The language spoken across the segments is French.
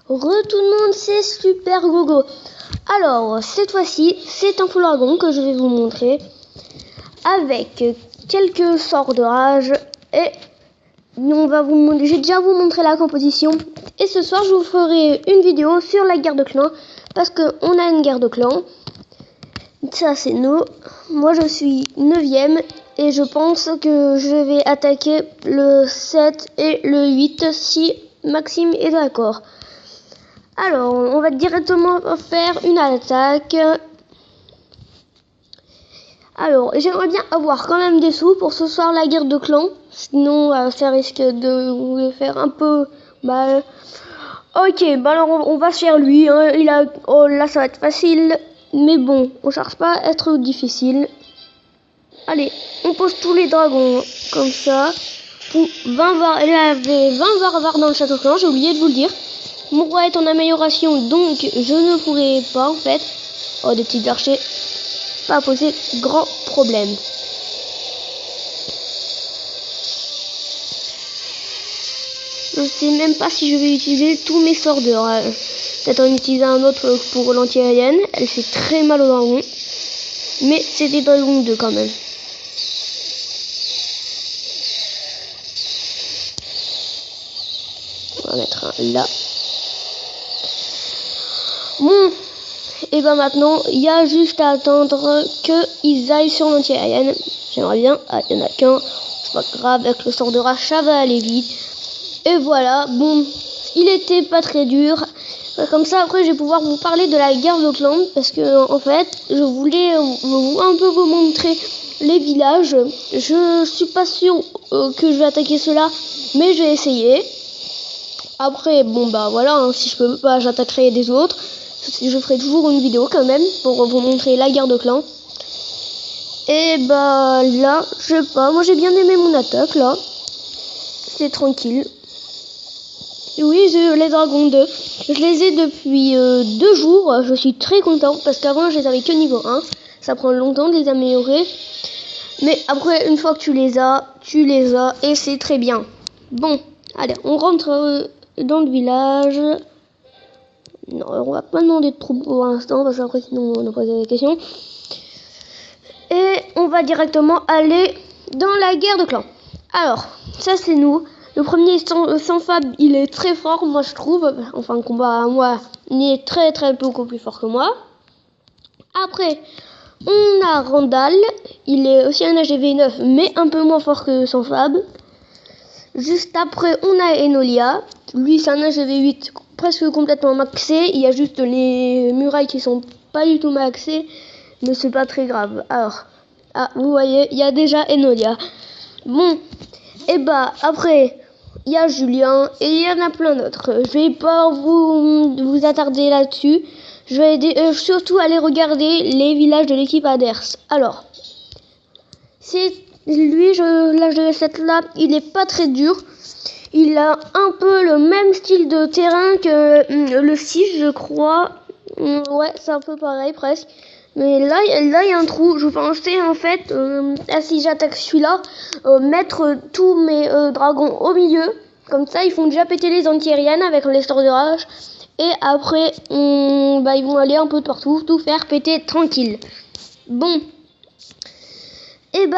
Tout le monde, c'est Super Gogo. Alors, cette fois-ci, c'est un faux dragon que je vais vous montrer avec quelques sorts de rage et je vais déjà vous montrer la composition. Et ce soir, je vous ferai une vidéo sur la guerre de clans parce qu'on a une guerre de clans. Ça, c'est nous. Moi, je suis 9e et je pense que je vais attaquer le 7 et le 8 si Maxime est d'accord. Alors, on va directement faire une attaque. Alors, j'aimerais bien avoir quand même des sous pour ce soir la guerre de clans. Sinon, ça risque de vous faire un peu mal. Ok, alors on va faire lui. Hein. Oh là, ça va être facile. Mais bon, on cherche pas à être difficile. Allez, on pose tous les dragons comme ça. Il y avait 20 barbares dans le château clan, j'ai oublié de vous le dire. Mon roi est en amélioration, donc je ne pourrai pas en fait. Oh, des petits archers. Pas poser grand problème. Je ne sais même pas si je vais utiliser tous mes sorts de rage. Peut-être en utiliser un autre pour l'anti-aérienne. Elle fait très mal aux dragons. Mais c'est des dragons 2 quand même. On va mettre un là. Bon, et ben maintenant, il y a juste à attendre qu'ils aillent sur l'anti-aérienne. J'aimerais bien. Ah, il n'y en a qu'un. C'est pas grave, avec le sort de rage, ça va aller vite. Et voilà, bon, il était pas très dur. Comme ça, après, je vais pouvoir vous parler de la guerre de clans. Parce que, en fait, je voulais un peu vous montrer les villages. Je suis pas sûre que je vais attaquer ceux-là, mais je vais essayer. Après, bon, bah voilà, hein, si je peux pas, j'attaquerai des autres. Je ferai toujours une vidéo quand même pour vous montrer la guerre de clans. Et bah là, je sais pas, moi j'ai bien aimé mon attaque là. C'est tranquille. Oui, j'ai les dragons 2. Je les ai depuis 2 jours. Je suis très content parce qu'avant je les avais que niveau 1. Ça prend longtemps de les améliorer. Mais après, une fois que tu les as et c'est très bien. Bon, allez, on rentre dans le village. Non, on va pas demander de troupes pour l'instant parce qu'après sinon on a posé des questions. Et on va directement aller dans la guerre de clans. Alors, ça c'est nous. Le premier sans Fab, il est très fort, moi je trouve. Enfin, le combat à moi, il est très beaucoup plus fort que moi. Après, on a Randall. Il est aussi un AGV 9, mais un peu moins fort que sans Fab. Juste après, on a Enolia. Lui, c'est un AGV 8 presque complètement maxé. Il y a juste les murailles qui sont pas du tout maxées, mais c'est pas très grave. Alors, vous voyez, il y a déjà Enolia. Bon, et bah après, il y a Julien et il y en a plein d'autres. Je vais pas vous attarder là-dessus. Je vais surtout aller regarder les villages de l'équipe adverse. Alors, c'est lui, l'âge de 7 là, il est pas très dur. Il a un peu le même style de terrain que le 6, je crois. Ouais, c'est un peu pareil presque. Mais là, il y a un trou. Je pensais en fait, si j'attaque celui-là, mettre tous mes dragons au milieu. Comme ça, ils font déjà péter les anti-aériennes avec les sorts de rage. Et après, ils vont aller un peu de partout, tout faire péter tranquille. Bon. Et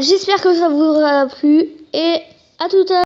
j'espère que ça vous aura plu. Et à tout à l'heure.